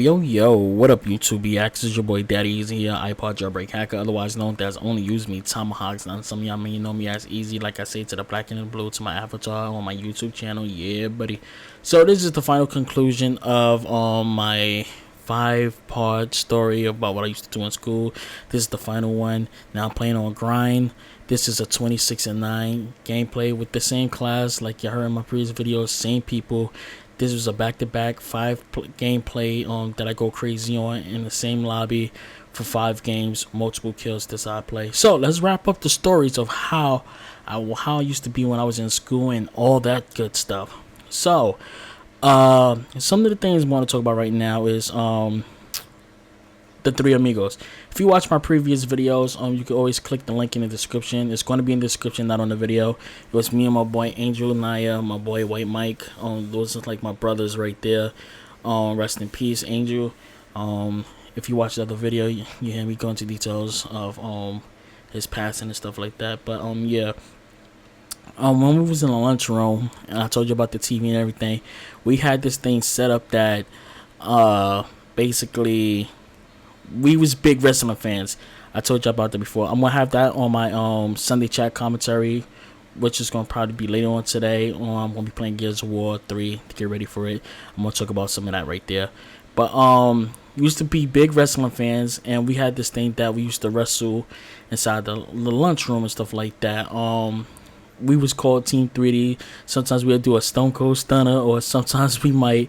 Yo, what up, YouTube? This is your boy Daddy Easy here, ipod jailbreak hacker, otherwise known as Only Use Me, Tomahawks. Now, some of y'all may know me as Easy, like I say, to the black and the blue, to my avatar on my YouTube channel. Yeah, buddy. So, this is the final conclusion of my 5-part story about what I used to do in school. This is the final one. Now, I'm playing on Grind. This is a 26-9 gameplay with the same class, like you heard in my previous videos, same people. This was a back-to-back 5 gameplay that I go crazy on in the same lobby for 5 games, multiple kills. This I play. So let's wrap up the stories of how I used to be when I was in school and all that good stuff. So some of the things I want to talk about right now is the Three Amigos. If you watch my previous videos, you can always click the link in the description. It's going to be in the description, not on the video. It was me and my boy Angel Naya, my boy White Mike. Those are like my brothers right there. Rest in peace, Angel. If you watch the other video, you hear me go into details of his passing and stuff like that. But yeah. When we was in the lunchroom and I told you about the TV and everything, we had this thing set up that basically we was big wrestling fans. I told you about that before. I'm gonna have that on my Sunday chat commentary, which is gonna probably be later on today. I'm gonna be playing Gears of War 3 to get ready for it. I'm gonna talk about some of that right there. But we used to be big wrestling fans, and we had this thing that we used to wrestle inside the lunchroom and stuff like that. We was called Team 3D. Sometimes we'd do a Stone Cold Stunner, or sometimes we might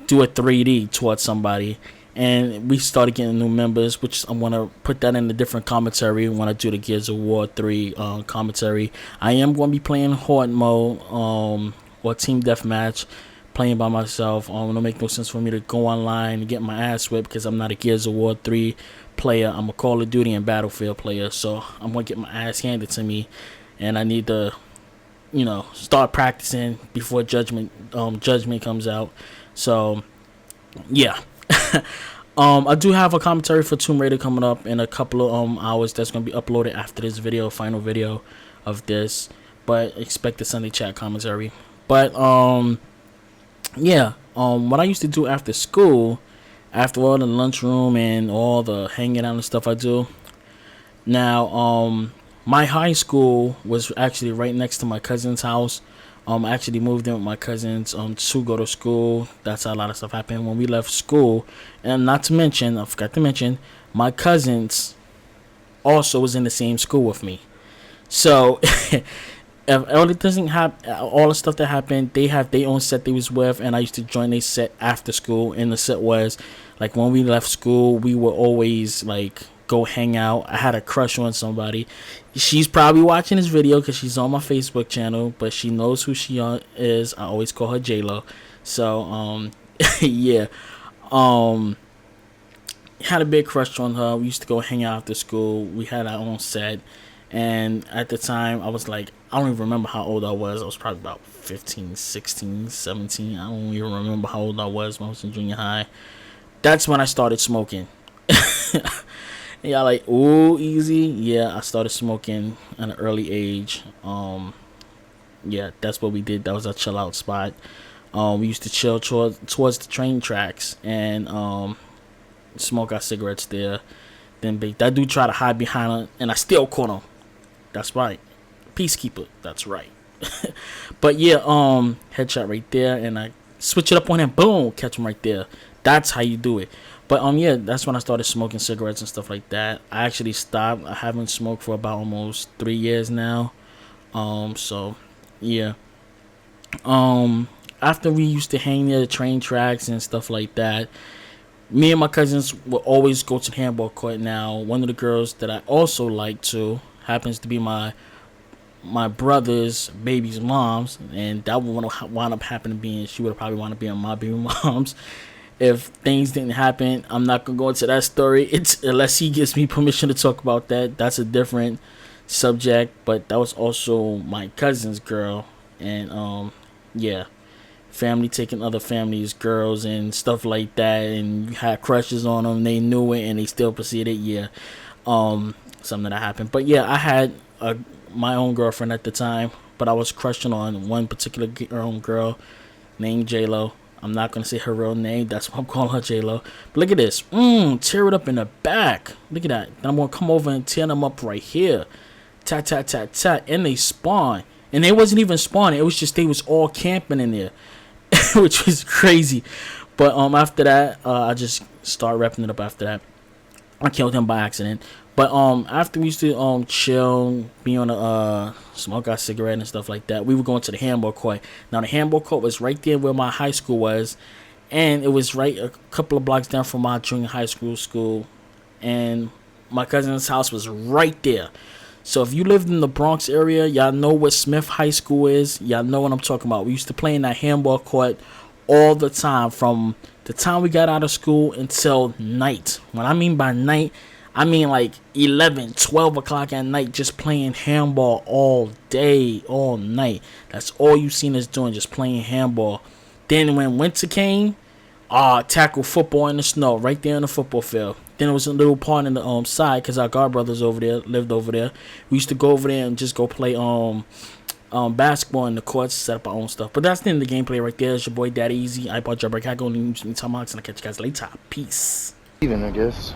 do a 3D towards somebody. And we started getting new members, which I'm going to put that in a different commentary when I do the Gears of War 3 commentary. I am going to be playing Horde mode or Team Deathmatch, playing by myself. It don't make no sense for me to go online and get my ass whipped because I'm not a Gears of War 3 player. I'm a Call of Duty and Battlefield player, so I'm going to get my ass handed to me. And I need to, start practicing before Judgment comes out. So, yeah. I do have a commentary for Tomb Raider coming up in a couple of hours. That's going to be uploaded after this video, final video of this. But expect the Sunday chat commentary. But, yeah. What I used to do after school, after all the lunchroom and all the hanging out and stuff I do. Now, my high school was actually right next to my cousin's house. I actually moved in with my cousins to go to school. That's how a lot of stuff happened when we left school. And not to mention, I forgot to mention, my cousins also was in the same school with me. So if all the stuff that happened, they have their own set they was with, and I used to join their set after school. And the set was like when we left school, we were always like go hang out. I had a crush on somebody. She's probably watching this video because she's on my Facebook channel, but she knows who she is. I always call her J-Lo. So yeah, had a big crush on her. We used to go hang out after school. We had our own set, and at the time I was like, I don't even remember how old I was. I was probably about 15, 16, 17. I don't even remember how old I was when I was in junior high. That's when I started smoking. Yeah, like, ooh, Easy. Yeah, I started smoking at an early age. Yeah, that's what we did. That was our chill out spot. We used to chill towards the train tracks and smoke our cigarettes there. Then that dude tried to hide behind her, and I still caught him. That's right, peacekeeper. That's right. But yeah, headshot right there, and I switch it up on him. Boom, catch him right there. That's how you do it. But yeah, that's when I started smoking cigarettes and stuff like that. I actually stopped. I haven't smoked for about almost 3 years now. So yeah. After we used to hang near the train tracks and stuff like that, me and my cousins would always go to the handball court. Now, one of the girls that I also like to happens to be my brother's baby's mom's, and that would wind up happening being, she would probably want to be on my baby mom's. If things didn't happen, I'm not gonna go into that story. It's unless he gives me permission to talk about that. That's a different subject. But that was also my cousin's girl, and yeah, family taking other families' girls and stuff like that, and you had crushes on them. They knew it, and they still proceeded. Yeah, something that happened. But yeah, I had my own girlfriend at the time, but I was crushing on one particular girl named J-Lo. I'm not gonna say her real name. That's why I'm calling her J-Lo. But look at this. Tear it up in the back. Look at that. Then I'm gonna come over and tear them up right here. Tat, tat, tat, tat. And they spawn. And they wasn't even spawning. It was just they was all camping in there. Which was crazy. But after that, I just started wrapping it up after that. I killed him by accident. But after we used to chill, be on a smoke our cigarette and stuff like that, we were going to the handball court. Now the handball court was right there where my high school was, and it was right a couple of blocks down from my junior high school, and my cousin's house was right there. So if you lived in the Bronx area, y'all know what Smith High School is. Y'all know what I'm talking about. We used to play in that handball court all the time, from the time we got out of school until night. What I mean by night, I mean like 11, 12 o'clock at night, just playing handball all day, all night. That's all you seen us doing, just playing handball. Then when winter came, tackle football in the snow, right there in the football field. Then it was a little part in the side, because our god brothers over there lived over there. We used to go over there and just go play basketball in the courts, set up our own stuff. But that's the end of the gameplay right there. It's your boy Daddy Easy, ipod jailbreak. I go and use me time, and I'll catch you guys later. Peace. Even, I guess.